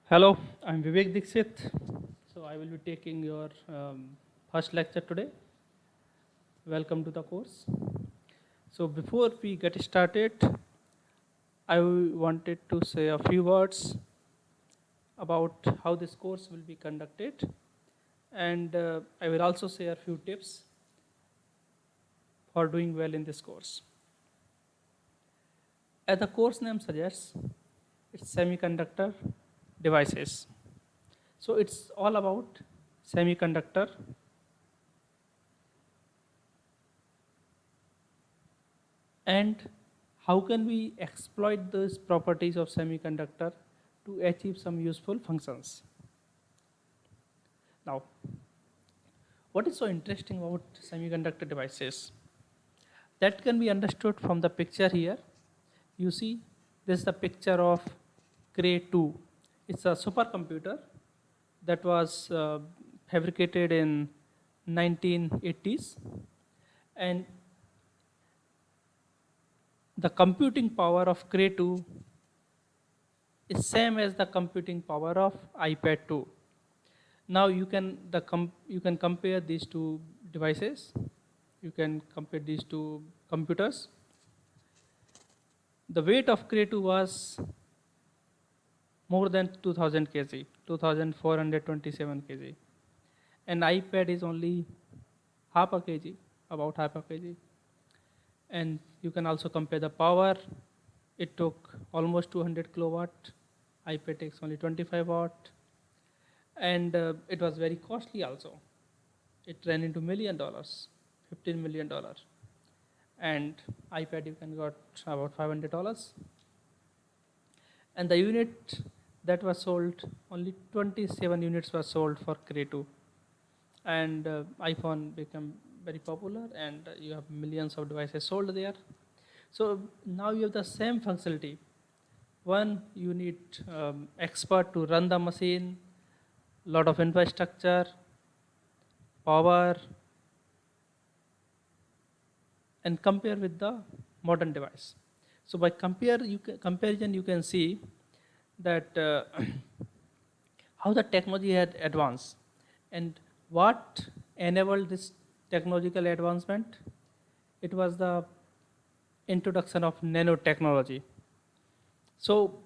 Hello, I'm Vivek Dixit. So I will be taking your first lecture today. Welcome to the course. So before we get started, I wanted to say a few words about how this course will be conducted, and I will also share a few tips for doing well in this course. As the course name suggests, it's semiconductor devices. So it's all about semiconductor and how can we exploit those properties of semiconductor to achieve some useful functions. Now, what is so interesting about semiconductor devices? That can be understood from the picture here. You see, this is the picture of Cray 2. It's a supercomputer that was fabricated in 1980s, and the computing power of Cray 2 is same as the computing power of iPad 2. Now you can compare these two devices. You can compare these two computers. The weight of Cray 2 was more than 2000 kg, 2427 kg, and iPad is only half a kg, about half a kg. And you can also compare the power. It took almost 200 kilowatt. iPad takes only 25 watt, and it was very costly also. It ran into $1 million, $15 million, and iPad you can got about $500. And the unit that was sold, only 27 units were sold for Cray 2, and iPhone became very popular, and you have millions of devices sold there. So now you have the same functionality. One, you need expert to run the machine, lot of infrastructure, power, and compare with the modern device. So by comparison, you can see that how the technology had advanced, and what enabled this technological advancement. It was the introduction of nanotechnology. So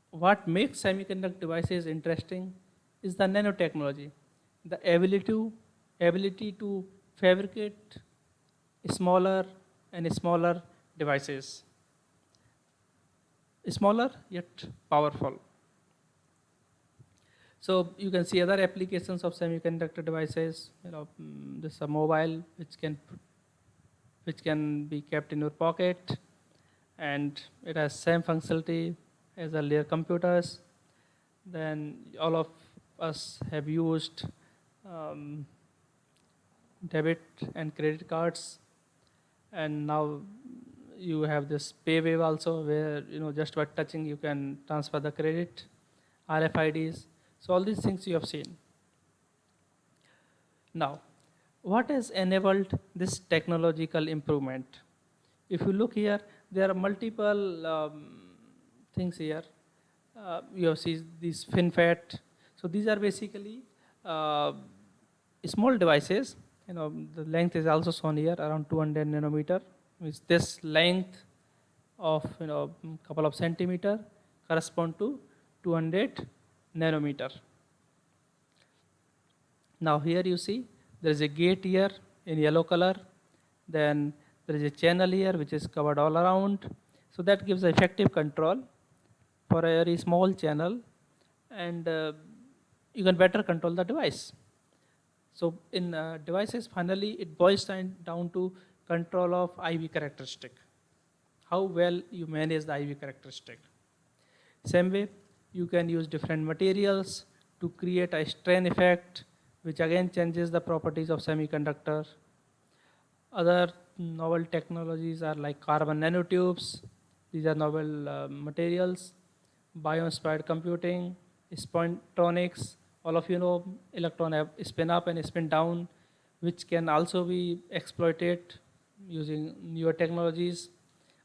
what makes semiconductor devices interesting is the nanotechnology, the ability to fabricate smaller and smaller devices, smaller yet powerful. So you can see other applications of semiconductor devices. This is a mobile which can be kept in your pocket, and it has same functionality as earlier computers. Then all of us have used um, debit and credit cards, and now you have this paywave also, where just by touching you can transfer the credit, RFIDs. So all these things you have seen. Now, what has enabled this technological improvement? If you look here, there are multiple things here. You have seen these FinFET. So these are basically uh, small devices. The length is also shown here, around 200 nanometer. Means this length of couple of centimeter correspond to 200 nanometer. Now here you see there is a gate here in yellow color. Then there is a channel here which is covered all around. So that gives effective control for a very small channel, and you can better control the device. So in devices, finally it boils down to control of IV characteristic. How well you manage the IV characteristic. Same way, you can use different materials to create a strain effect, which again changes the properties of semiconductor. Other novel technologies are like carbon nanotubes. These are novel materials, bio-inspired computing, spintronics. All of you know electron have spin up and spin down, which can also be exploited using newer technologies.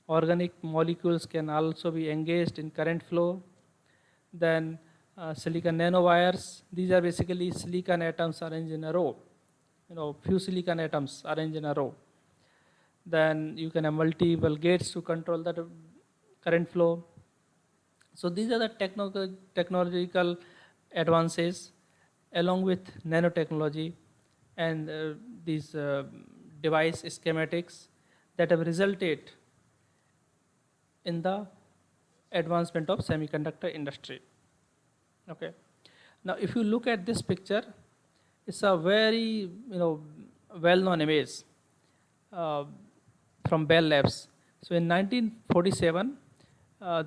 Organic molecules can also be engaged in current flow. Then silicon nanowires. These are basically silicon atoms arranged in a row. Few silicon atoms arranged in a row. Then you can have multiple gates to control the current flow. So these are the technological advances along with nanotechnology and these device schematics that have resulted in the advancement of semiconductor industry. Okay. Now, if you look at this picture, it's a very well-known image uh, from Bell Labs. So in 1947,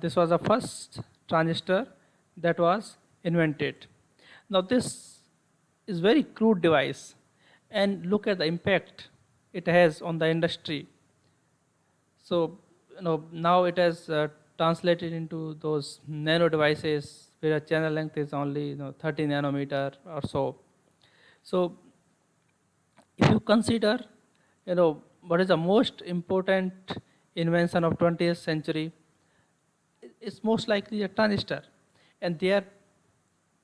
this was the first transistor that was invented. Now this is very crude device, and look at the impact it has on the industry. So now it has translated into those nano devices where a channel length is only 30 nanometer or so. So if you consider what is the most important invention of 20th century, it's most likely a transistor, and they are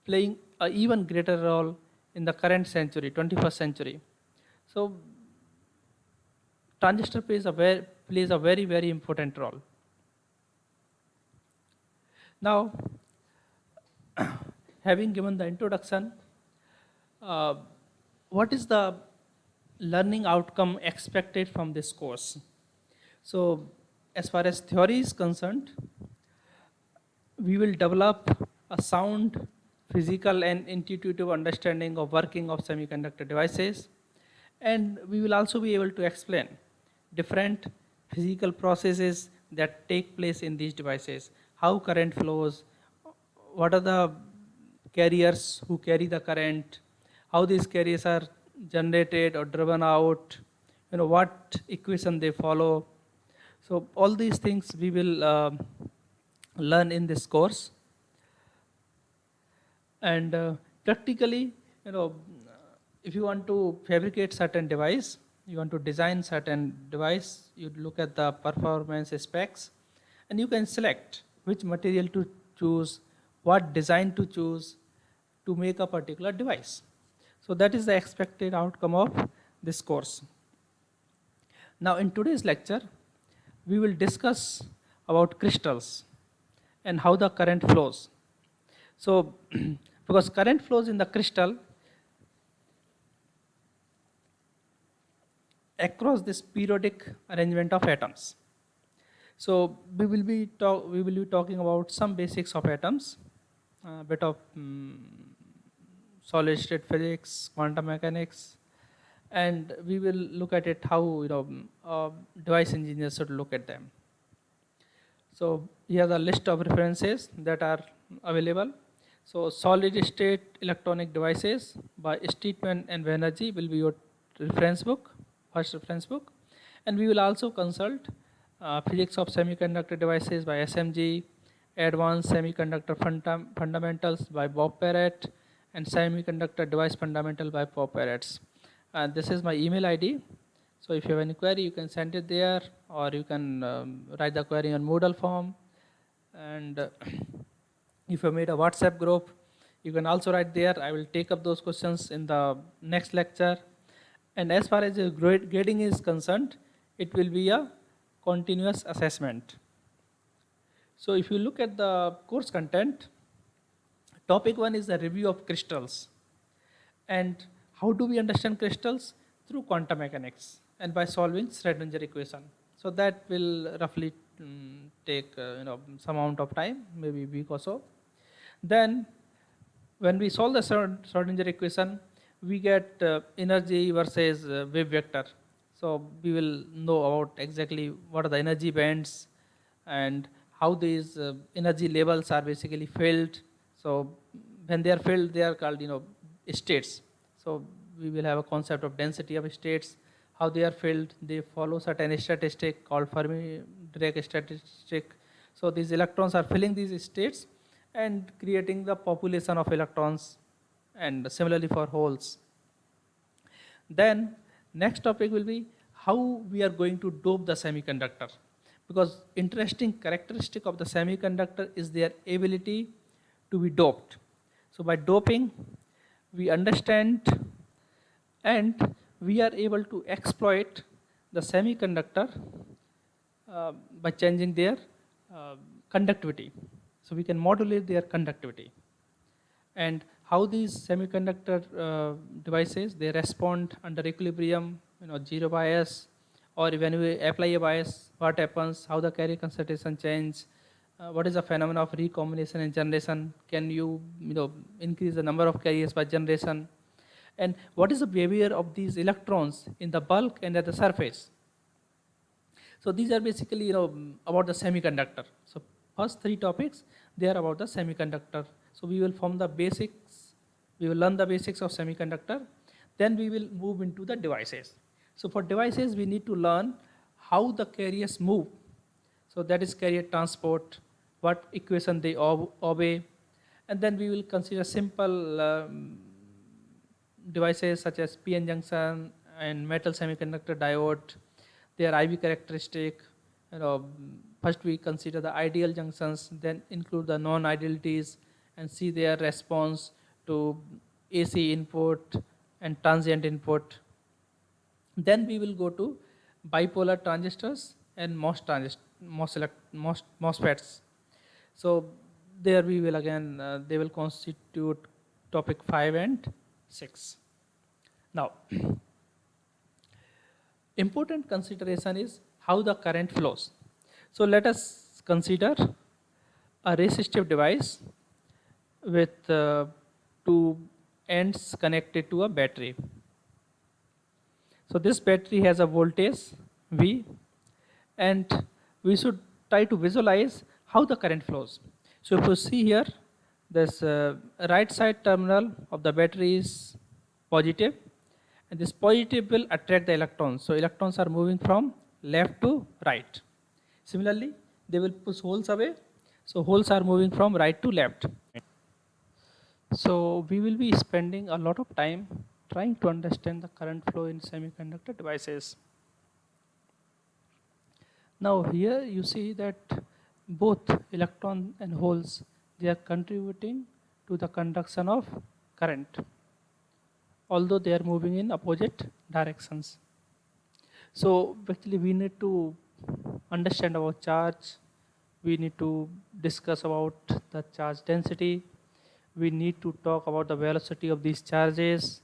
playing an even greater role in the current century, 21st century. So transistor plays a very, very important role. Now, having given the introduction, uh, what is the learning outcome expected from this course? So, as far as theory is concerned, we will develop a sound physical and intuitive understanding of working of semiconductor devices, and we will also be able to explain different physical processes that take place in these devices, how current flows, what are the carriers who carry the current, how these carriers are generated or driven out, what equation they follow. So all these things we will learn in this course. And practically, if you want to fabricate certain device, you want to design certain device, you look at the performance specs, and you can select which material to choose, what design to choose to make a particular device. So that is the expected outcome of this course. Now in today's lecture, we will discuss about crystals and how the current flows. So because current flows in the crystal across this periodic arrangement of atoms. So we will be talking about some basics of atoms, a bit of solid state physics, quantum mechanics, and we will look at it how device engineers should look at them. So here are the list of references that are available. So solid state electronic devices by Steedman and Banerjee will be your reference book, first reference book, and we will also consult physics of semiconductor devices by SMG, advanced semiconductor fundamentals by Bob Parrett, and semiconductor device fundamental by Bob Parrett. And this is my email ID. So if you have any query, you can send it there, or you can write the query on Moodle form. And if you made a WhatsApp group, you can also write there. I will take up those questions in the next lecture. And as far as the grading is concerned, it will be a continuous assessment. So if you look at the course content, topic 1 is a review of crystals. And how do we understand crystals? Through quantum mechanics and by solving Schrödinger equation. So that will roughly take some amount of time, maybe a week or so. Then when we solve the Schrödinger equation, we get energy versus wave vector. So we will know about exactly what are the energy bands and how these energy levels are basically filled. So when they are filled, they are called states. So we will have a concept of density of states, how they are filled. They follow certain statistic called Fermi-Dirac statistic. So these electrons are filling these states and creating the population of electrons, and similarly for holes. Then next topic will be how we are going to dope the semiconductor, because interesting characteristic of the semiconductor is their ability to be doped. So by doping, we understand and we are able to exploit the semiconductor by changing their uh, conductivity. So we can modulate their conductivity. And how these semiconductor devices, they respond under equilibrium, zero bias, or when we apply a bias, what happens, how the carrier concentration change, what is the phenomenon of recombination and generation, can you increase the number of carriers by generation, and what is the behavior of these electrons in the bulk and at the surface. So these are basically about the semiconductor. So first three topics, they are about the semiconductor. So we will form the basics, we will learn the basics of semiconductor, then we will move into the devices. So for devices we need to learn how the carriers move. So that is carrier transport, what equation they obey, and then we will consider simple devices such as PN junction and metal semiconductor diode, their IV characteristic. First we consider the ideal junctions, then include the non-idealities and see their response to AC input and transient input. Then we will go to bipolar transistors and MOSFETs. So there we will again, they will constitute topic 5 and 6. Now, important consideration is how the current flows. So let us consider a resistive device with two ends connected to a battery. So this battery has a voltage V, and we should try to visualize how the current flows. So if you see here, this right side terminal of the battery is positive, and this positive will attract the electrons. So electrons are moving from left to right. Similarly, they will push holes away. So holes are moving from right to left. So we will be spending a lot of time trying to understand the current flow in semiconductor devices. Now here you see that both electron and holes, they are contributing to the conduction of current, although they are moving in opposite directions. So actually we need to understand about charge, we need to discuss about the charge density, we need to talk about the velocity of these charges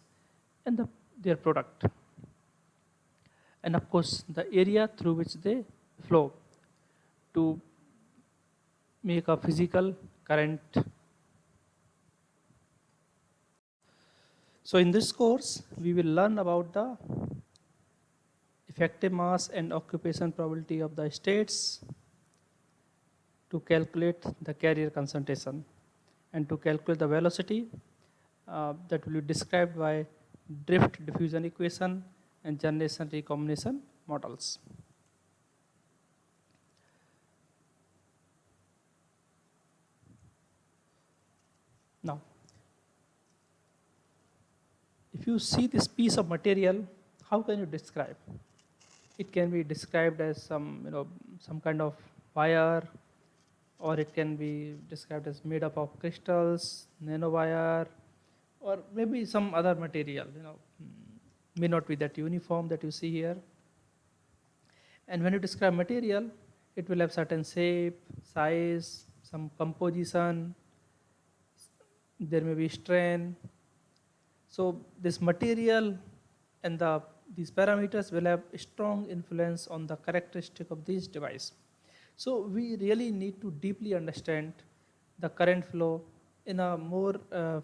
and their product, and of course the area through which they flow to make a physical current. So in this course we will learn about the effective mass and occupation probability of the states, to calculate the carrier concentration, and to calculate the velocity that will be described by drift diffusion equation and generation recombination models. Now, if you see this piece of material, how can you describe? It can be described as some kind of wire, or it can be described as made up of crystals, nanowire, or maybe some other material. May not be that uniform that you see here. And when you describe material, it will have certain shape, size, some composition. There may be strain. So this material and these parameters will have a strong influence on the characteristic of this device. So we really need to deeply understand the current flow in a more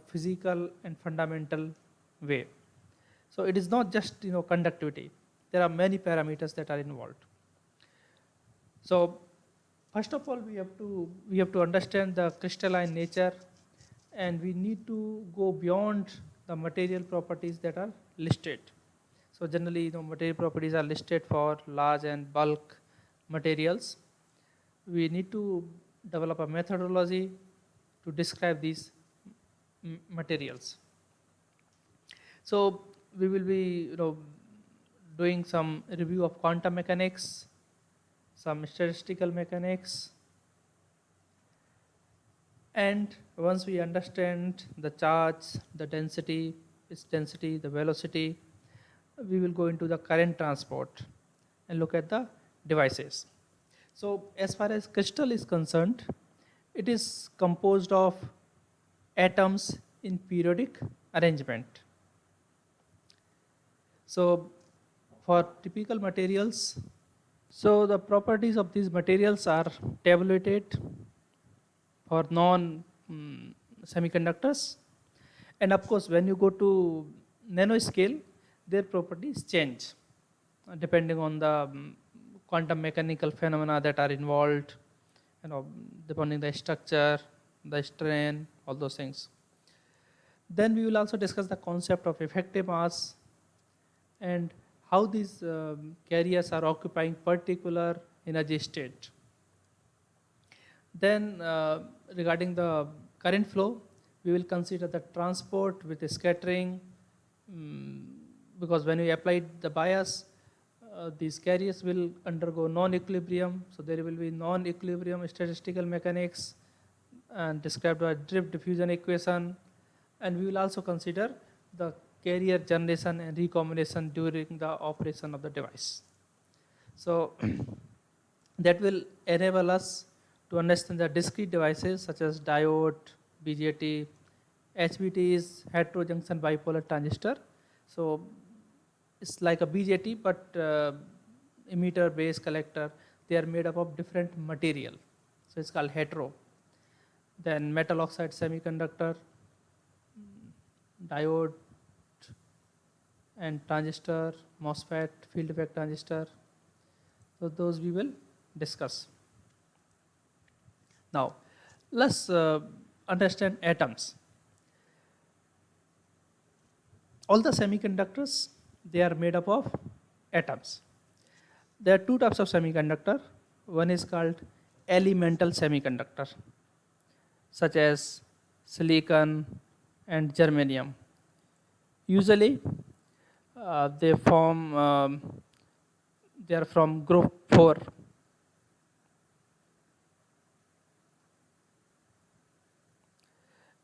physical and fundamental way. So it is not just conductivity. There are many parameters that are involved. So first of all, we have to understand the crystalline nature, and we need to go beyond the material properties that are listed. So generally, material properties are listed for large and bulk materials. We need to develop a methodology to describe these materials. So we will be doing some review of quantum mechanics, some statistical mechanics, And once we understand the charge, the density, its density, the velocity, we will go into the current transport and look at the devices. So as far as crystal is concerned, it is composed of atoms in periodic arrangement. So for typical materials, so the properties of these materials are tabulated for non semiconductors, and of course when you go to nanoscale, their properties change depending on the quantum mechanical phenomena that are involved, depending the structure, the strain, all those things. Then we will also discuss the concept of effective mass and how these carriers are occupying particular energy state. Then regarding the current flow, we will consider the transport with the scattering, because when we apply the bias, these carriers will undergo non-equilibrium. So there will be non-equilibrium statistical mechanics and described by drift diffusion equation. And we will also consider the carrier generation and recombination during the operation of the device. So that will enable us to understand the discrete devices such as diode, BJT. HBT is heterojunction bipolar transistor. So it's like a BJT, but emitter, base, collector, they are made up of different material. So it's called hetero. Then metal oxide semiconductor, diode, and transistor, MOSFET, field effect transistor. So those we will discuss. Now, let's understand atoms. All the semiconductors, they are made up of atoms. There are two types of semiconductor. One is called elemental semiconductor, such as silicon and germanium. Usually, they are from group 4.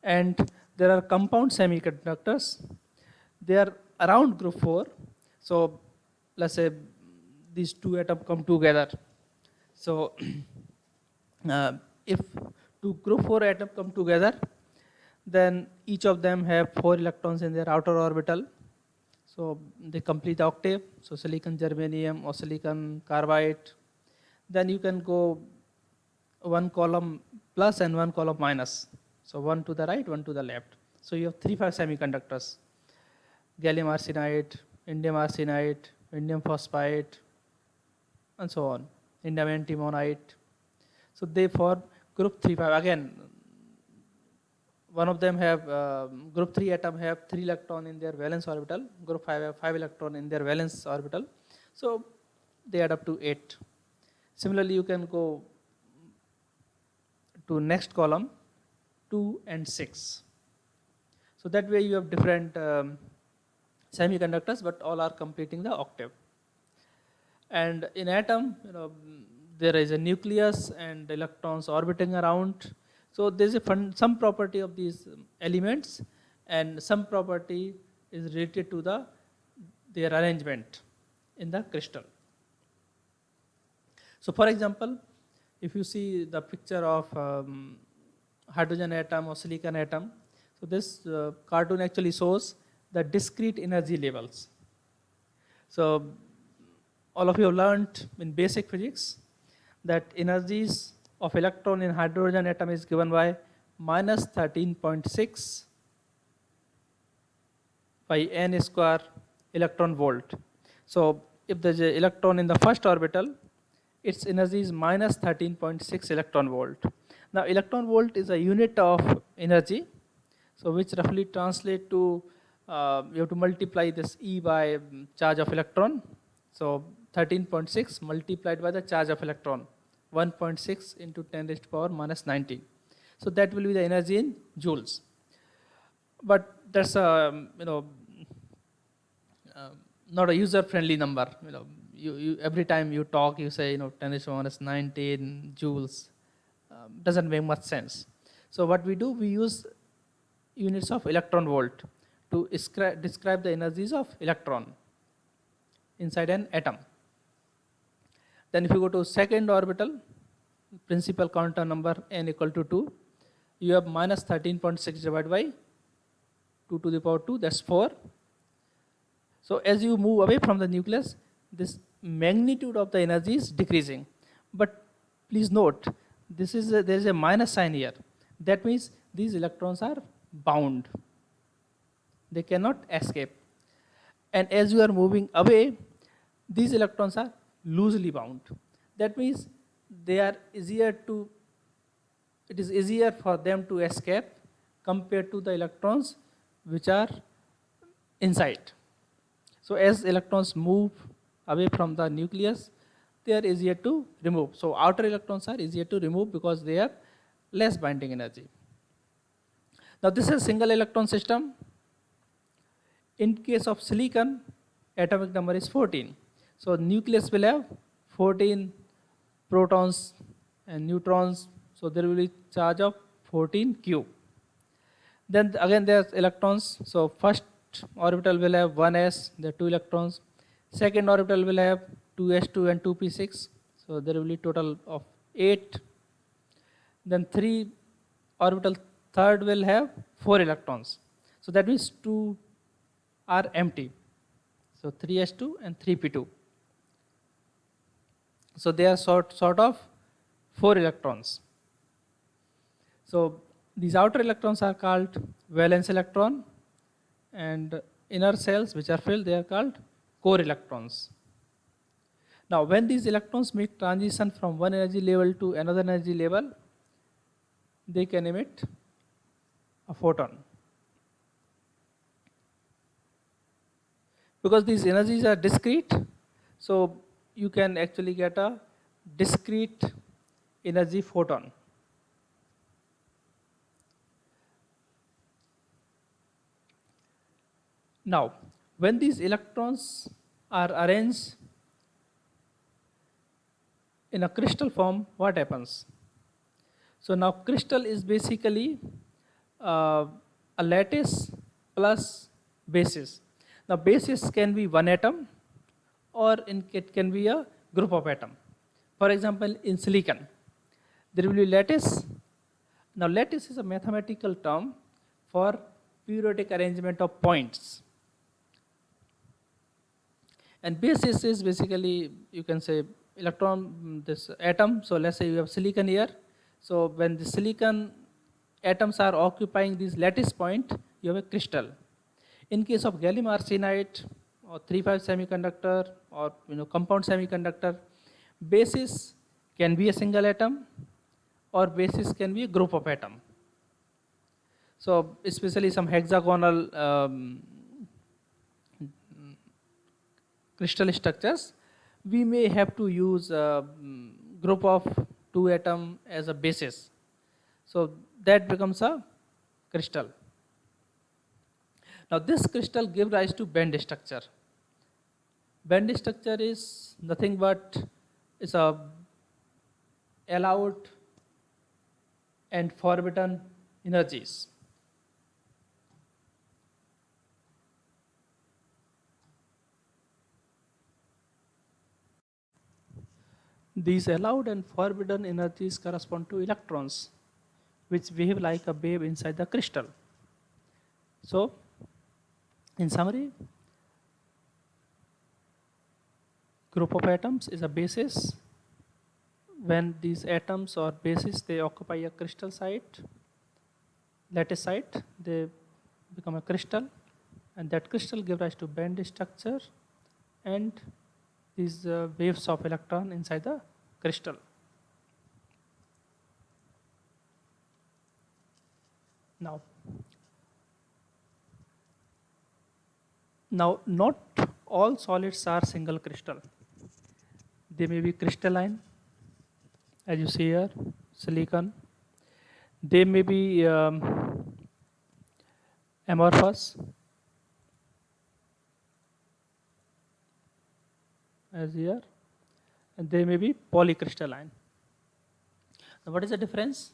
And there are compound semiconductors. They are around group 4. So let's say these two atoms come together. So if two group 4 atoms come together, then each of them have 4 electrons in their outer orbital. So they complete the octave. So silicon germanium or silicon carbide. Then you can go one column plus and one column minus. So one to the right, one to the left. So you have 3-5 semiconductors: gallium arsenide, indium arsenide, indium phosphide, and so on, indium antimonide. So they form group 3-5. Again, one of them have group 3 atom have 3 electron in their valence orbital. Group 5 have 5 electron in their valence orbital. So they add up to 8. Similarly, you can go to next column, 2 and 6. So that way you have different semiconductors, but all are completing the octave. And in atom, there is a nucleus and electrons orbiting around. So there is some property of these elements, and some property is related to their arrangement in the crystal. So for example, if you see the picture of hydrogen atom or silicon atom, so this cartoon actually shows the discrete energy levels. So all of you have learned in basic physics that energies of electron in hydrogen atom is given by minus 13.6 by n square electron volt. So if there is an electron in the first orbital, its energy is minus 13.6 electron volt. Now electron volt is a unit of energy, so which roughly translate to, you have to multiply this E by charge of electron. So 13.6 multiplied by the charge of electron, 1.6 into 10 raised to power minus 19. So that will be the energy in joules. But that's not a user-friendly number. You every time you talk, you say 10 raised to minus 19 joules. Doesn't make much sense. So what we do, we use units of electron volt to describe the energies of electron inside an atom. Then if you go to second orbital, principal quantum number n equal to 2, you have minus 13.6 divided by 2 to the power 2, that's 4. So as you move away from the nucleus, this magnitude of the energy is decreasing. But please note, there is a minus sign here. That means these electrons are bound. They cannot escape. And as you are moving away, these electrons are loosely bound. That means it is easier for them to escape compared to the electrons which are inside. So as electrons move away from the nucleus, they are easier to remove. So outer electrons are easier to remove because they have less binding energy. Now this is a single electron system. In case of silicon, atomic number is 14. So nucleus will have 14 protons and neutrons. So there will be charge of 14 cube. Then again there's electrons. So first orbital will have 1s, there are 2 electrons. Second orbital will have 2s2 and 2p6. So there will be total of 8. Then orbital third will have 4 electrons. So that means 2 are empty. So 3s2 and 3p2. So they are sort of 4 electrons. So these outer electrons are called valence electron, and inner cells which are filled, they are called core electrons. Now when these electrons make transition from one energy level to another energy level, they can emit a photon. Because these energies are discrete, so you can actually get a discrete energy photon. Now, when these electrons are arranged in a crystal form, what happens? So now crystal is basically a lattice plus basis. Now basis can be one atom, or it can be a group of atom. For example, in silicon, there will be lattice. Now lattice is a mathematical term for periodic arrangement of points. And basis is basically, you can say, electron, this atom. So let's say you have silicon here. So when the silicon atoms are occupying this lattice point, you have a crystal. In case of gallium arsenide or 3,5 semiconductor or compound semiconductor, basis can be a single atom or basis can be a group of atom. So especially some hexagonal crystal structures, we may have to use a group of 2 atom as a basis. So that becomes a crystal. Now this crystal gives rise to band structure. Band structure is nothing but it's a allowed and forbidden energies. These allowed and forbidden energies correspond to electrons, which behave like a wave inside the crystal. So, in summary, group of atoms is a basis. When these atoms or bases, they occupy a crystal site, lattice site, they become a crystal, and that crystal gives rise to band structure and these waves of electron inside the crystal. Now not all solids are single crystal. They may be crystalline, as you see here, silicon. They may be amorphous, as here, and they may be polycrystalline. Now what is the difference?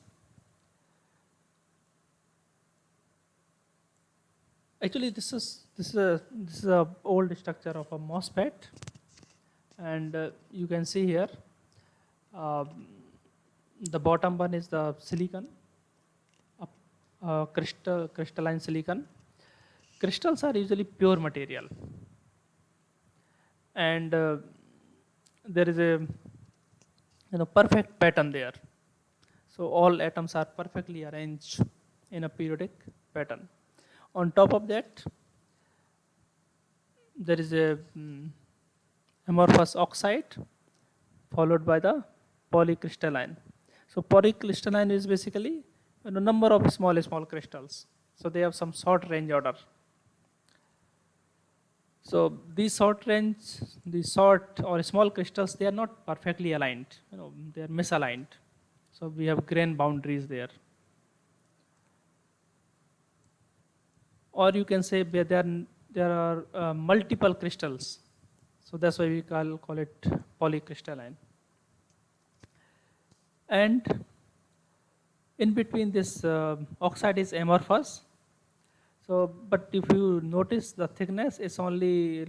Actually, this is a old structure of a MOSFET, and you can see here uh, the bottom one is the silicon, crystalline silicon. Crystals are usually pure material, and there is a perfect pattern there. So all atoms are perfectly arranged in a periodic pattern. On top of that, there is a amorphous oxide followed by the polycrystalline. So polycrystalline is basically a number of small crystals. So they have some short range order. So these short or small crystals, they are not perfectly aligned. They are misaligned. So we have grain boundaries there. Or you can say there are multiple crystals. So that's why we call it polycrystalline. And in between this oxide is amorphous. So, but if you notice the thickness is only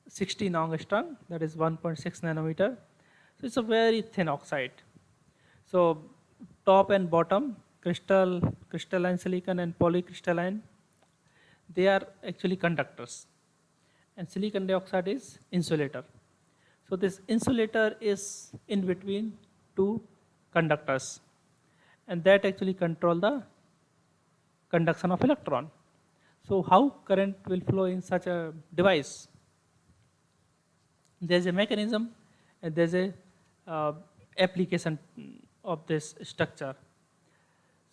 16 angstrom, that is 1.6 nanometer. So it's a very thin oxide. So top and bottom, crystalline silicon and polycrystalline, they are actually conductors, and silicon dioxide is insulator. So this insulator is in between two conductors, and that actually control the conduction of electron. So how current will flow in such a device? There's a mechanism and there's a application of this structure.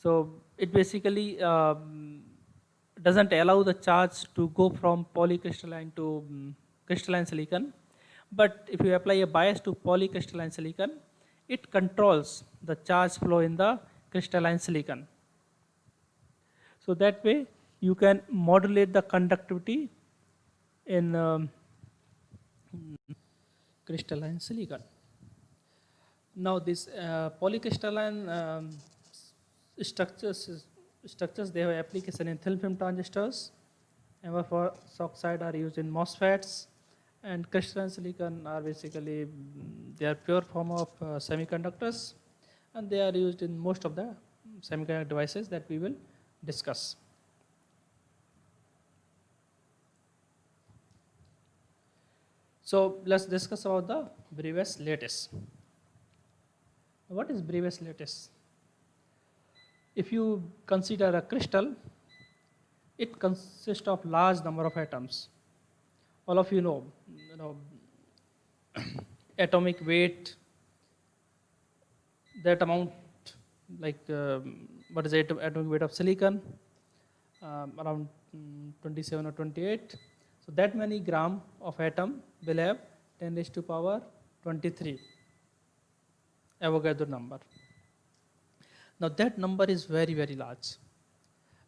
So it basically doesn't allow the charge to go from polycrystalline to crystalline silicon. But if you apply a bias to polycrystalline silicon, it controls the charge flow in the crystalline silicon. So that way you can modulate the conductivity in crystalline silicon. Now this polycrystalline structures, they have application in thin film transistors. Amorphous oxide are used in MOSFETs, and crystalline silicon are basically they are pure form of semiconductors, and they are used in most of the semiconductor devices that we will discuss. So let's discuss about the Bravais lattice. What is Bravais lattice? If you consider a crystal, it consists of large number of atoms. All of you know atomic weight, that amount, like what is the atomic weight of silicon? Around 27 or 28. So that many gram of atom will have 10 raised to power 23 Avogadro number. Now that number is very, very large,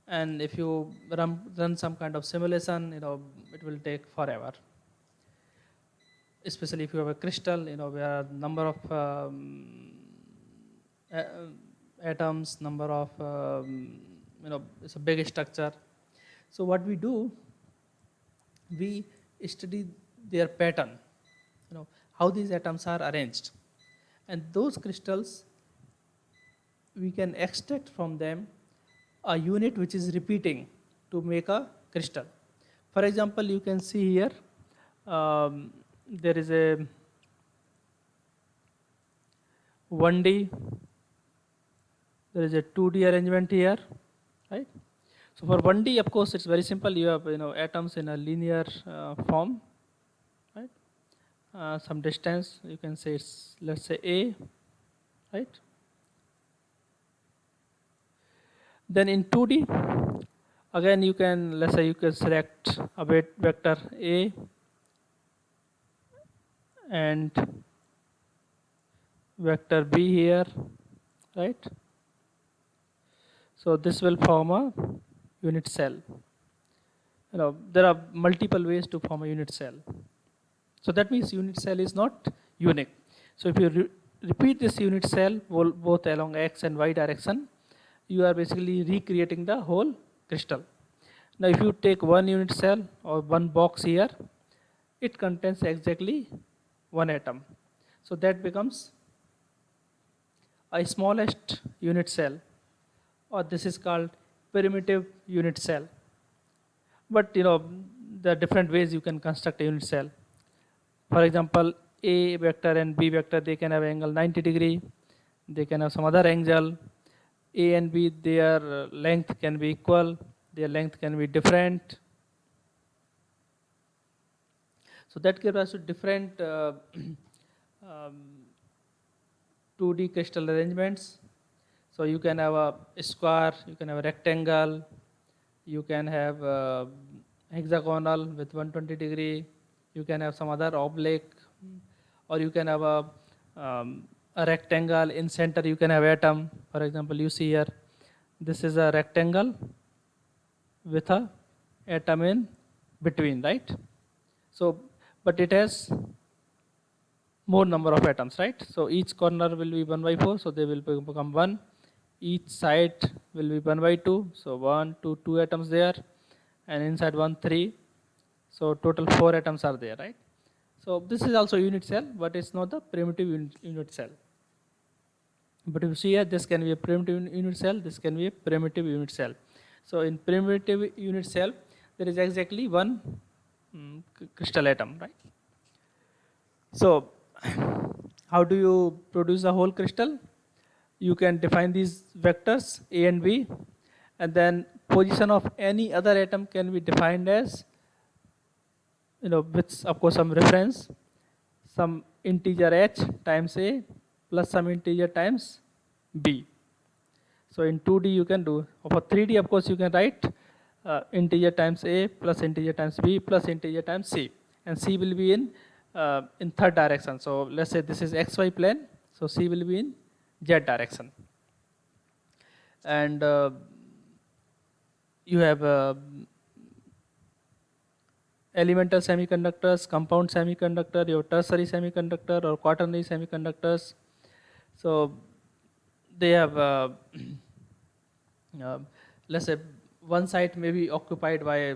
and if you run some kind of simulation, it will take forever. Especially if you have a crystal, where number of atoms, number of it's a big structure. So what we do, we study their pattern, how these atoms are arranged, and those crystals, we can extract from them a unit which is repeating to make a crystal. For example, you can see here there is a 1D, there is a 2D arrangement here, right? So for 1D, of course, it's very simple. You have atoms in a linear form, right? Some distance, you can say it's, let's say, A, right? Then in 2D, again you can, let's say, you can select a vector A and vector B here, right? So this will form a unit cell. There are multiple ways to form a unit cell. So that means unit cell is not unique. So if you repeat this unit cell both along X and Y direction, you are basically recreating the whole crystal. Now if you take one unit cell or one box here, it contains exactly one atom. So that becomes a smallest unit cell, or this is called primitive unit cell. But there are different ways you can construct a unit cell. For example, A vector and B vector, they can have angle 90 degree, they can have some other angle. A and B, their length can be equal, their length can be different. So that gives us different 2D crystal arrangements. So you can have a square, you can have a rectangle, you can have hexagonal with 120 degree, you can have some other oblique, or you can have a rectangle in center, you can have atom. For example, you see here, this is a rectangle with a atom in between, right? So, but it has more number of atoms, right? So each corner will be 1 by 4, so they will become 1. Each side will be 1 by 2, so 1, 2, 2 atoms there, and inside 1, 3. So total 4 atoms are there, right? So this is also unit cell, but it's not the primitive unit cell. But if you see here, this can be a primitive unit cell, this can be a primitive unit cell. So in primitive unit cell, there is exactly one crystal atom, right? So how do you produce a whole crystal? You can define these vectors A and B, and then position of any other atom can be defined as, with of course some reference, some integer h times A plus some integer times B. So in 2D you can do. For 3D, of course, you can write integer times A plus integer times B plus integer times C, and C will be in third direction. So let's say this is XY plane, so C will be in Z direction. And you have elemental semiconductors, compound semiconductor, your tertiary semiconductor or quaternary semiconductors. So they have, let's say, one site may be occupied by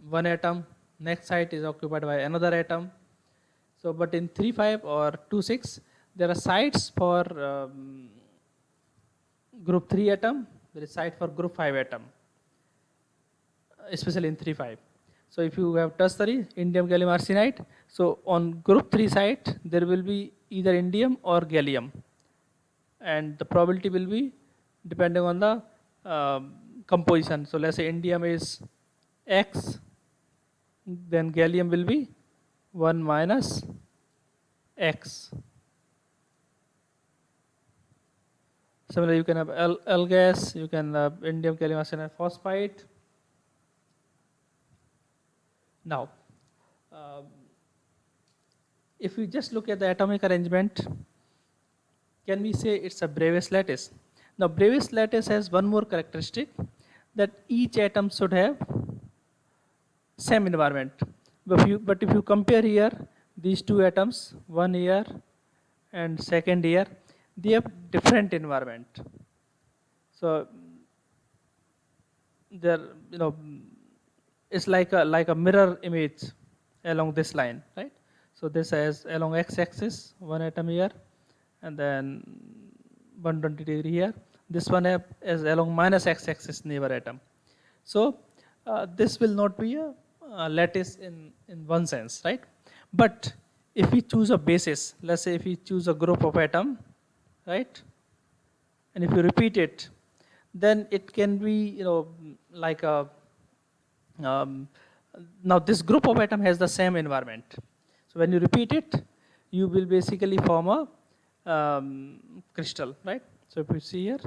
one atom, next site is occupied by another atom. So, but in 3,5 or 2,6, there are sites for group 3 atom, there is site for group 5 atom, especially in 3,5. So if you have tertiary indium gallium arsenide, so on group 3 site there will be either indium or gallium, and the probability will be depending on the composition. So let's say indium is X, then gallium will be 1 minus X. Similarly, you can have L gas, you can have indium gallium arsenide phosphide. Now, if we just look at the atomic arrangement, can we say it's a Bravais lattice? Now, Bravais lattice has one more characteristic, that each atom should have same environment. But if you compare here these two atoms, one here and second here, they have different environment. So they're, it's like a mirror image along this line, right? So this has along x-axis one atom here, and then 120 degree here. This one is along minus x-axis neighbor atom. So this will not be a lattice in one sense, right? But if we choose a basis, let's say if we choose a group of atom, right, and if you repeat it, then it can be, like a now this group of atom has the same environment. So when you repeat it, you will basically form a crystal, right? So if you see here,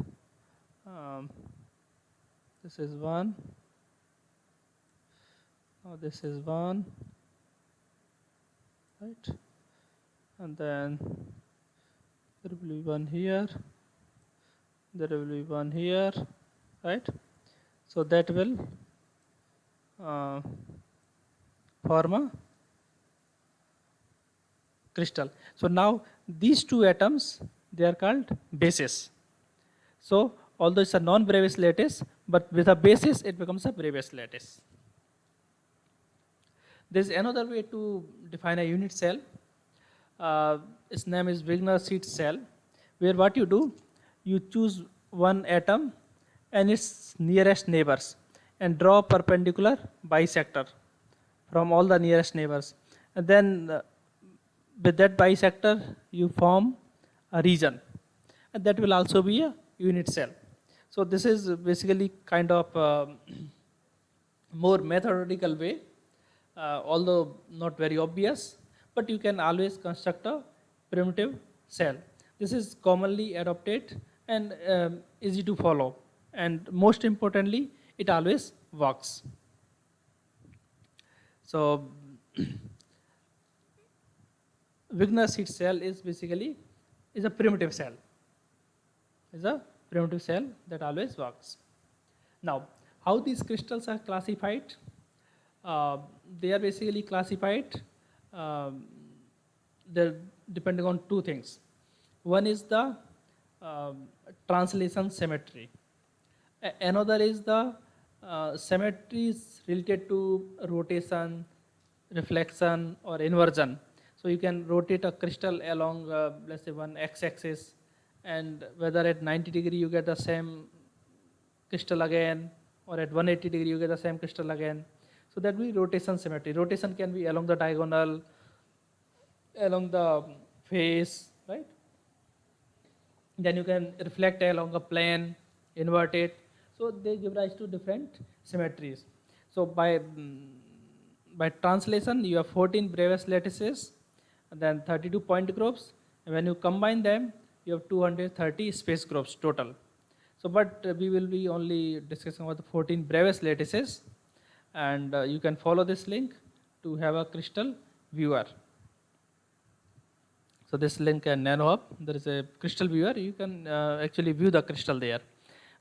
this is one. Oh, this is one, right? And then there will be one here. There will be one here, right? So that will form a crystal. So now these two atoms, they are called bases. So although it's a non-Bravais lattice, but with a basis it becomes a Bravais lattice. There's another way to define a unit cell. Its name is Wigner-Seitz cell, where what you do, you choose one atom and its nearest neighbors and draw a perpendicular bisector from all the nearest neighbors. And then with that bisector, you form a region, and that will also be a unit cell. So this is basically kind of more methodical way, although not very obvious, but you can always construct a primitive cell. This is commonly adopted and easy to follow, and most importantly, it always works. So Wigner-Seitz cell is basically is a primitive cell. Is a primitive cell that always works. Now, how these crystals are classified? They are basically classified. They're depending on two things. One is the translation symmetry. Another is the symmetries related to rotation, reflection, or inversion. So you can rotate a crystal along, let's say, one x-axis, and whether at 90 degree you get the same crystal again, or at 180 degree you get the same crystal again. So that will be rotation symmetry. Rotation can be along the diagonal, along the face, right? Then you can reflect along a plane, invert it. So they give rise to different symmetries. So by translation, you have 14 Bravais lattices, and then 32 point groups. And when you combine them, you have 230 space groups total. So, but we will be only discussing about the 14 Bravais lattices, and you can follow this link to have a crystal viewer. So this link and NanoHub, there is a crystal viewer. You can actually view the crystal there.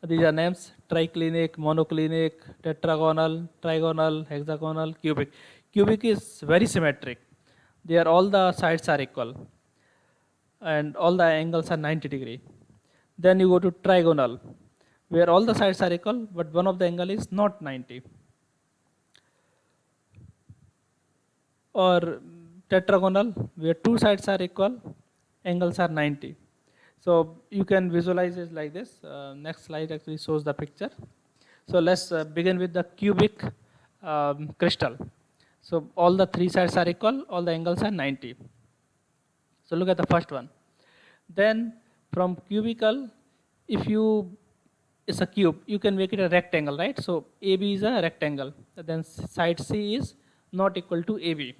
These are names: triclinic, monoclinic, tetragonal, trigonal, hexagonal, cubic. Cubic is very symmetric. There all the sides are equal, and all the angles are 90 degree. Then you go to trigonal, where all the sides are equal, but one of the angle is not 90. Or tetragonal, where two sides are equal, angles are 90. So you can visualize it like this. Next slide actually shows the picture. So let's begin with the cubic crystal. So all the three sides are equal, all the angles are 90. So look at the first one. Then from cubical, if you, it's a cube, you can make it a rectangle, right? So AB is a rectangle. Then side C is not equal to AB.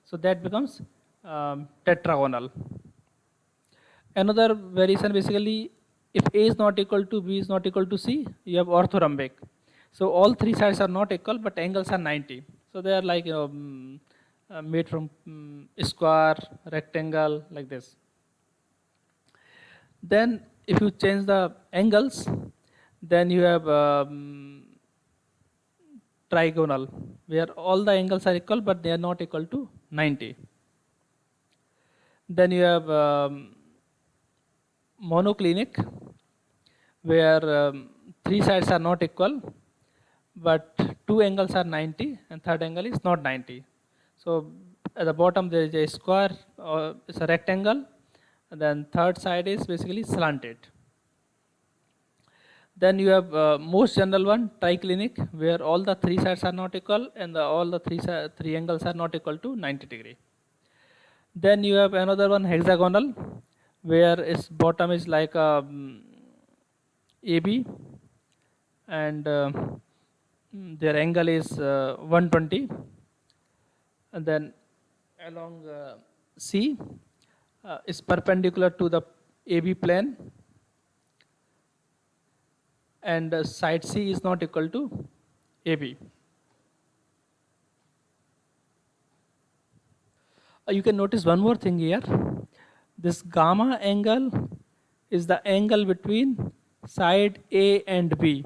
So that becomes tetragonal. Another variation, basically, if A is not equal to B is not equal to C, you have orthorhombic. So all three sides are not equal, but angles are 90. So they are like, made from square, rectangle, like this. Then if you change the angles, then you have trigonal, where all the angles are equal, but they are not equal to 90. Then you have monoclinic, where three sides are not equal, but two angles are 90 and third angle is not 90. So at the bottom there is a square, or it's a rectangle, and then third side is basically slanted. Then you have most general one, triclinic, where all the three sides are not equal and all the three angles are not equal to 90 degree. Then you have another one, hexagonal, where its bottom is like a AB, and their angle is 120, and then along C is perpendicular to the AB plane, and side C is not equal to AB. You can notice one more thing here. This gamma angle is the angle between side A and B.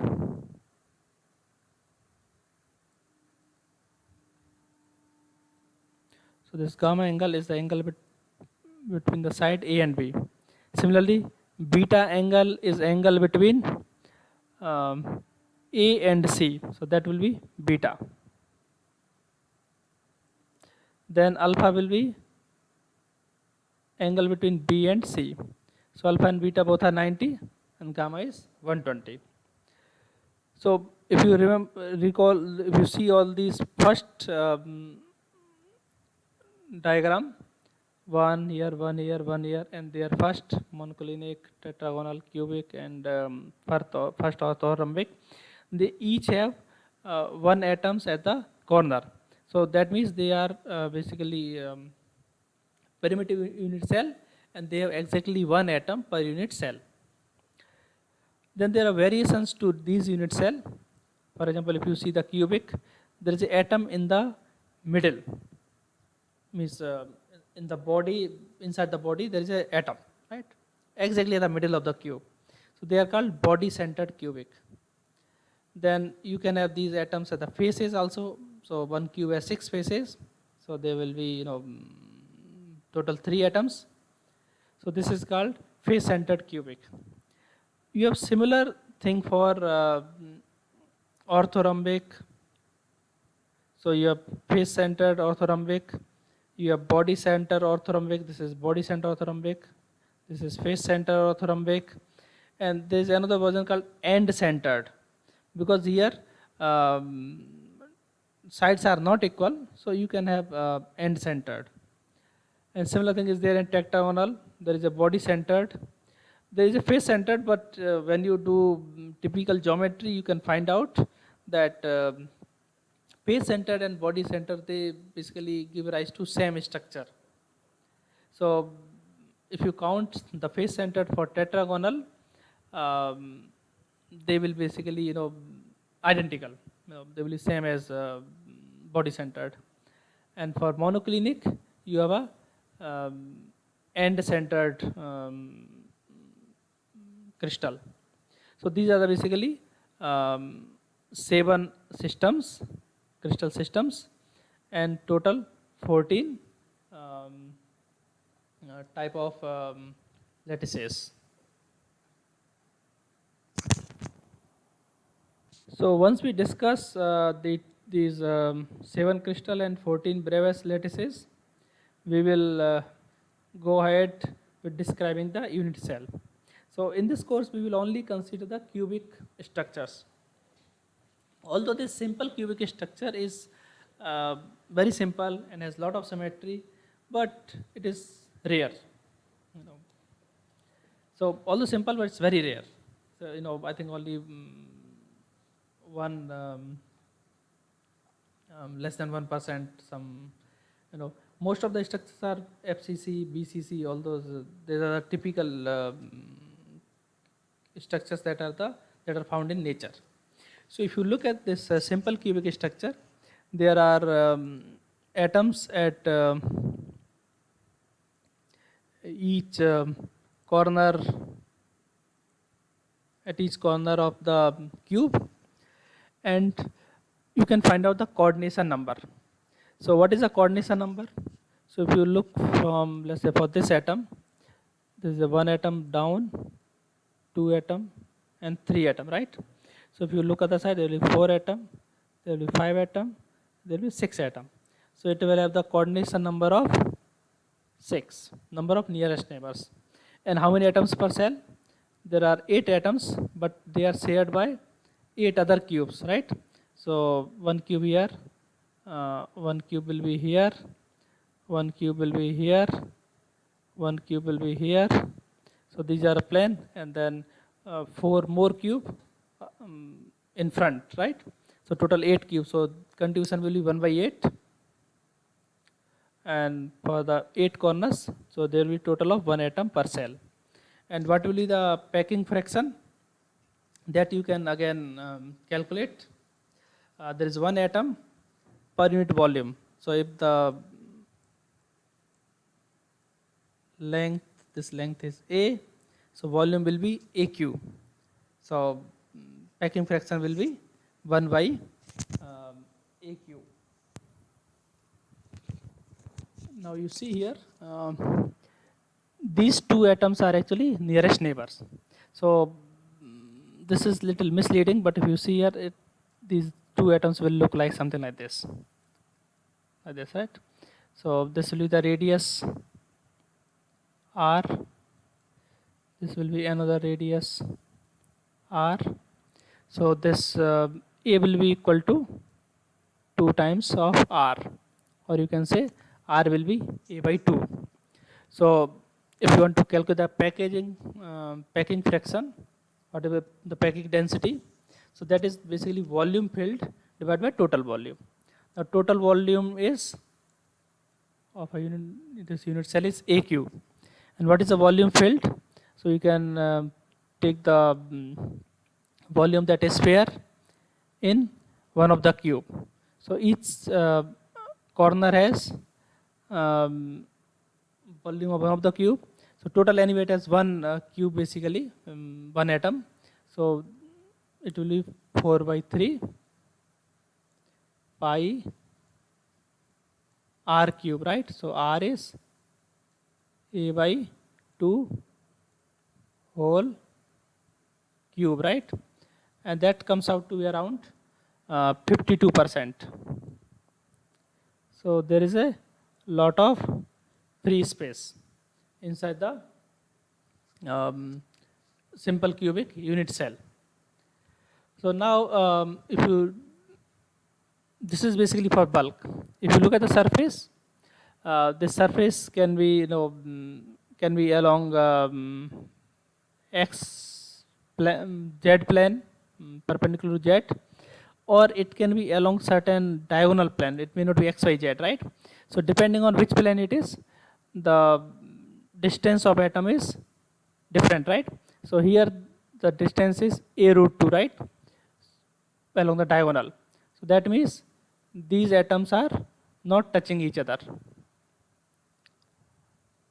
So this gamma angle is the angle between the side A and B. Similarly, beta angle is angle between A and C. So that will be beta. Then alpha will be angle between B and C. So alpha and beta both are 90 and gamma is 120. So if you recall, if you see all these first diagram, one here, one here, one here, and they are first monoclinic, tetragonal, cubic, and first orthorhombic. They each have one atoms at the corner. So that means they are basically primitive unit cell, and they have exactly one atom per unit cell. Then there are variations to these unit cell. For example, if you see the cubic, there is an atom in the middle. Means in the body, inside the body, there is an atom, right? Exactly in the middle of the cube. So they are called body-centered cubic. Then you can have these atoms at the faces also. So one cube has 6 faces. So there will be, total 3 atoms. So this is called face-centered cubic. You have similar thing for orthorhombic. So you have face-centered orthorhombic. You have body-centered orthorhombic. This is body-centered orthorhombic. This is face-centered orthorhombic. And there is another version called end-centered, because here sides are not equal, so you can have end-centered. And similar thing is there in tetragonal. There is a body-centered. There is a face-centered, but when you do typical geometry, you can find out that face-centered and body-centered, they basically give rise to same structure. So if you count the face-centered for tetragonal, they will basically, identical. They will be same as body-centered. And for monoclinic, you have a end-centered crystal. So these are the basically 7 systems, crystal systems, and total 14 type of lattices. So once we discuss these 7 crystal and 14 Bravais lattices, we will go ahead with describing the unit cell. So in this course, we will only consider the cubic structures. Although this simple cubic structure is very simple and has lot of symmetry, but it is rare. So although simple, but it's very rare. So I think only one less than 1%. Some most of the structures are FCC, BCC. All those these are the typical structures that are found in nature. So if you look at this simple cubic structure, there are atoms at each corner of the cube, and you can find out the coordination number. So what is the coordination number? So if you look from, let's say, for this atom, this is a 1 atom down, 2 atom, and 3 atom, right? So if you look at the side, there will be 4 atom, there will be 5 atom, there will be 6 atom. So it will have the coordination number of 6, number of nearest neighbors. And how many atoms per cell? There are 8 atoms, but they are shared by 8 other cubes, right? So one cube here, one cube will be here, one cube will be here, one cube will be here. So these are a plane, and then 4 more cube in front, right? So total 8 cubes. So contribution will be 1 by 8. And for the 8 corners, so there will be total of 1 atom per cell. And what will be the packing fraction? That you can again calculate. There is 1 atom per unit volume. So if the length, this length is A, so volume will be AQ. So packing fraction will be 1 by AQ. Now you see here, these 2 atoms are actually nearest neighbors. So this is little misleading, but if you see here, these 2 atoms will look like something like this, right? So this will be the radius r, this will be another radius r. So this a will be equal to 2 times of r, or you can say r will be a by 2. So if you want to calculate the packing fraction, whatever the packing density, so that is basically volume filled divided by total volume. The total volume is of a unit, this unit cell is a cube. And what is the volume filled? So you can take the volume that is sphere in one of the cube. So each corner has volume of one of the cube. So total anyway it has one cube basically, one atom. So it will be 4 by 3 pi r cube, right? So r is a by 2 whole cube, right? And that comes out to be around 52%. So there is a lot of free space inside the simple cubic unit cell. So now this is basically for bulk. If you look at the surface, this surface can be can be along z plane, perpendicular to z, or it can be along certain diagonal plane. It may not be x, y, z, right? So depending on which plane it is, the distance of atom is different, right? So here the distance is a root 2, right, along the diagonal. So that means these atoms are not touching each other.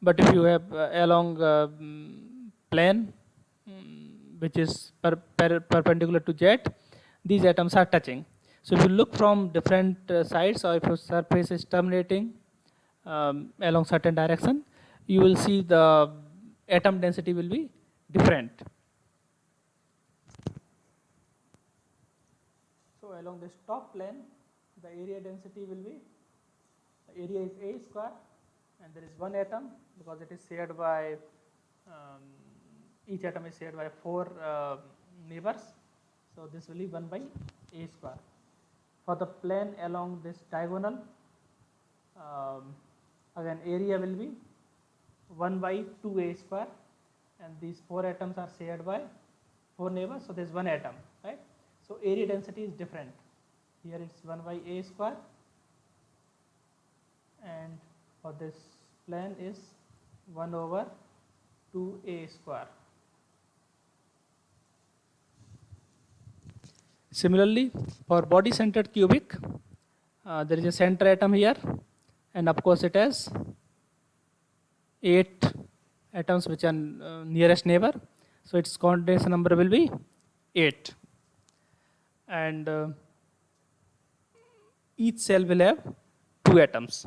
But if you have along plane which is perpendicular to z, these atoms are touching. So if you look from different sides, or if your surface is terminating along certain direction, you will see the atom density will be different. So along this top plane, the area density will be, the area is a square, and there is one atom because it is shared by each atom is shared by 4 neighbors. So this will be 1 by a square. For the plane along this diagonal, again area will be 1 by 2a square, and these 4 atoms are shared by 4 neighbors. So there is one atom, right? So area density is different. Here it's 1 by a square, and for this plane is 1 over 2a square. Similarly, for body centered cubic, there is a center atom here, and of course it has 8 atoms which are nearest neighbor. So its coordination number will be 8, and each cell will have 2 atoms.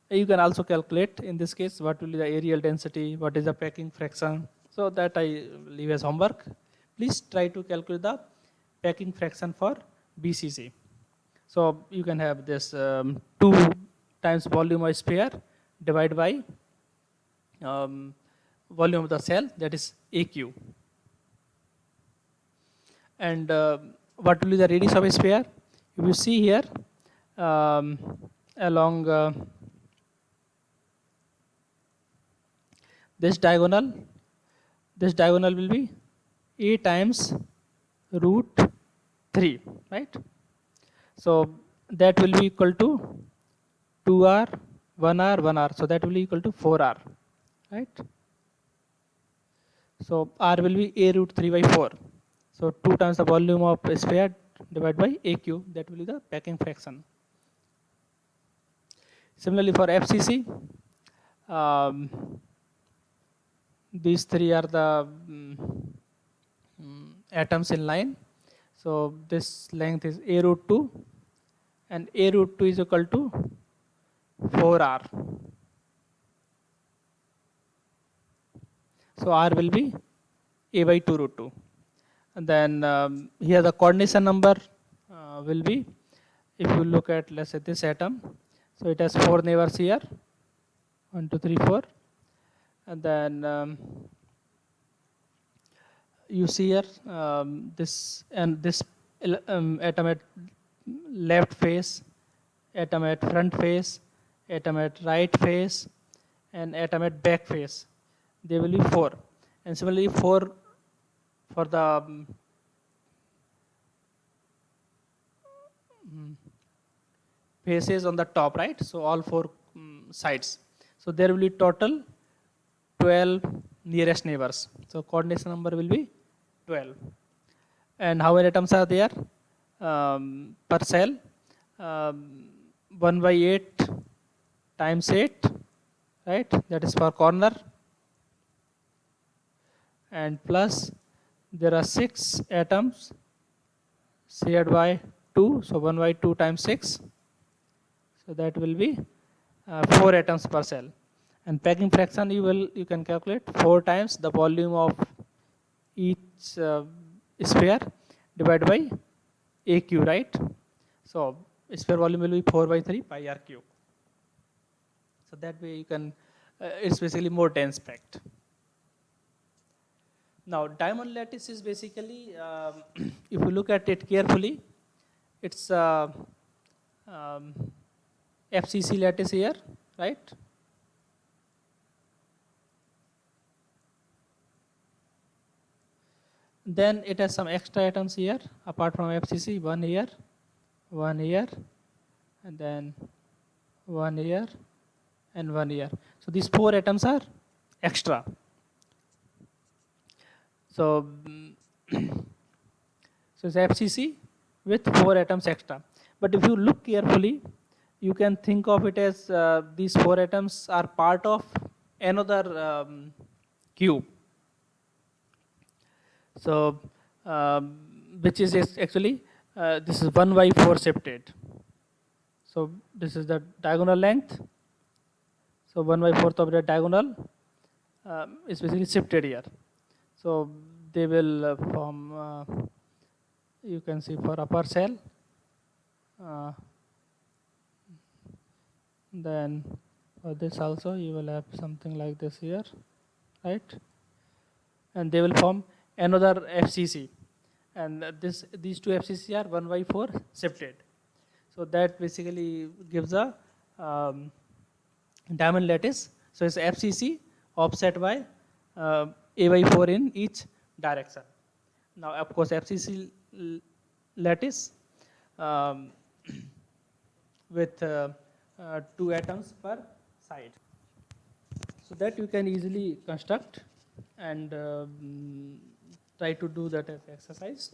You can also calculate in this case what will be the areal density, what is the packing fraction. So that I leave as homework. Please try to calculate the packing fraction for BCC. So you can have this 2 times volume of sphere divided by volume of the cell, that is AQ. And what will be the radius of a sphere? If you see here along this diagonal will be a times root 3, right? So that will be equal to 2r, 1r, 1r. So that will be equal to 4r, right? So r will be a root 3 by 4. So 2 times the volume of a sphere divided by AQ, that will be the packing fraction. Similarly for FCC, these 3 are the atoms in line. So this length is a root 2, and a root 2 is equal to 4r. So r will be a by 2 root 2. And then here the coordination number will be, if you look at, let's say, this atom, so it has 4 neighbors here, 1, 2, 3, 4, and then you see here this and this atom at left face, atom at front face, atom at right face, and atom at back face. There will be 4, and similarly 4 for the faces on the top, right? So all 4 sides. So there will be total 12 nearest neighbors. So coordination number will be 12. And how many atoms are there per cell? 1 by 8 times 8, right? That is for corner. And plus there are 6 atoms shared by 2. So 1 by 2 times 6. So that will be 4 atoms per cell. And packing fraction you can calculate 4 times the volume of each sphere divided by AQ, right? So sphere volume will be 4 by 3 pi r cube. So that way you can, it's basically more dense packed. Now diamond lattice is basically, if you look at it carefully, it's FCC lattice here, right? Then it has some extra atoms here apart from FCC, one here, and then one here, and one here. So these 4 atoms are extra. So, so it's FCC with 4 atoms extra. But if you look carefully, you can think of it as these 4 atoms are part of another cube. So, which is actually this is 1 by 4 septate. So this is the diagonal length. So 1 by 4th of the diagonal is basically shifted here. So they will form, you can see for upper cell, then for this also you will have something like this here, right? And they will form another FCC, and these 2 FCC are 1 by 4 shifted. So that basically gives a diamond lattice. So it's FCC offset by A by 4 in each direction. Now of course FCC lattice with 2 atoms per side. So that you can easily construct and try to do that as exercise.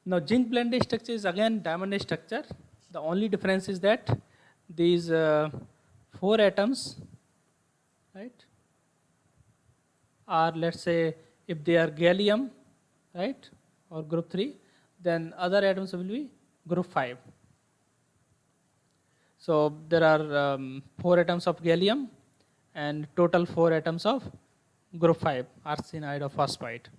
Now zinc blende structure is again diamond structure. The only difference is that these 4 atoms, right, are, let's say, if they are gallium, right, or group 3, then other atoms will be group 5. So there are 4 atoms of gallium and total 4 atoms of group 5 arsenide or phosphide.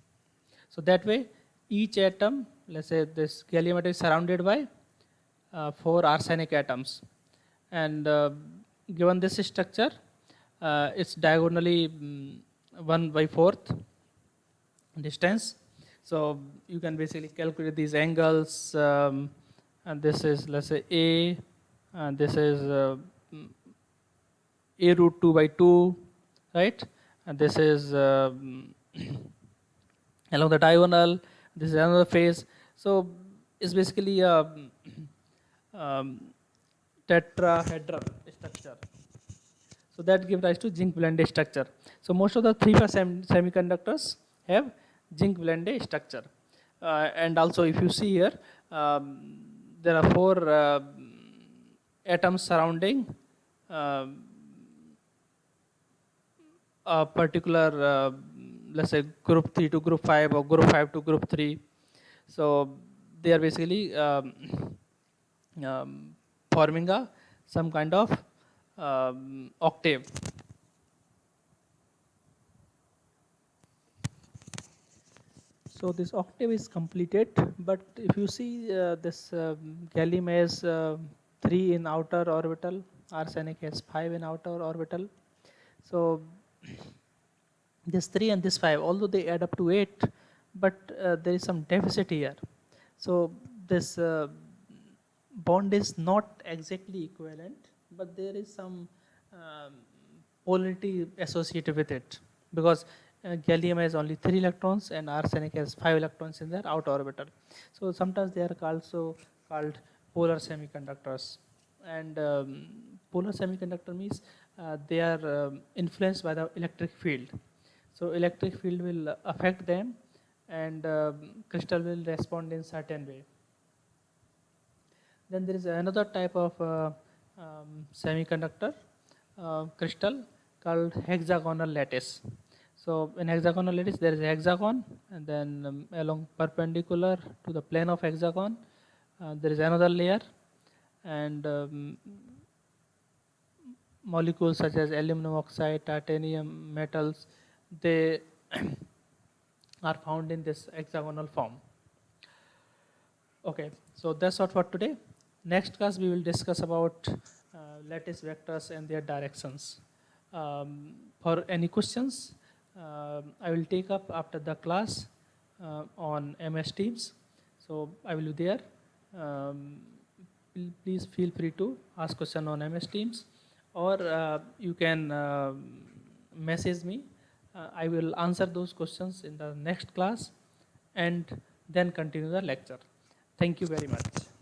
So that way each atom, let's say this gallium atom is surrounded by 4 arsenic atoms, and given this structure, it's diagonally 1 by 4th distance. So you can basically calculate these angles, and this is, let's say, A, and this is A root 2 by 2, right? And this is along the diagonal, this is another phase. So it's basically a tetrahedral structure. So that gives rise to zinc blende structure. So most of the 3-phase semiconductors have zinc blende structure. And also if you see here, there are 4 atoms surrounding a particular, let's say, group 3 to group 5 or group 5 to group 3. So they are basically forming some kind of octave. So this octave is completed, but if you see this gallium has 3 in outer orbital arsenic has 5 in outer orbital. So this 3 and this 5, although they add up to 8, but there is some deficit here. So this bond is not exactly equivalent, but there is some um, polarity associated with it, because gallium has only 3 electrons and arsenic has 5 electrons in their outer orbital. So sometimes they are also called polar semiconductors. And polar semiconductor means they are influenced by the electric field. So electric field will affect them, and crystal will respond in certain way. Then there is another type of semiconductor crystal called hexagonal lattice. So in hexagonal lattice there is a hexagon, and then along perpendicular to the plane of hexagon there is another layer, and molecules such as aluminum oxide, titanium, metals, they are found in this hexagonal form. Okay, so that's all for today. Next class we will discuss about lattice vectors and their directions. For any questions, I will take up after the class on MS Teams. So I will be there. Please feel free to ask question on MS Teams, or you can message me. I will answer those questions in the next class and then continue the lecture. Thank you very much.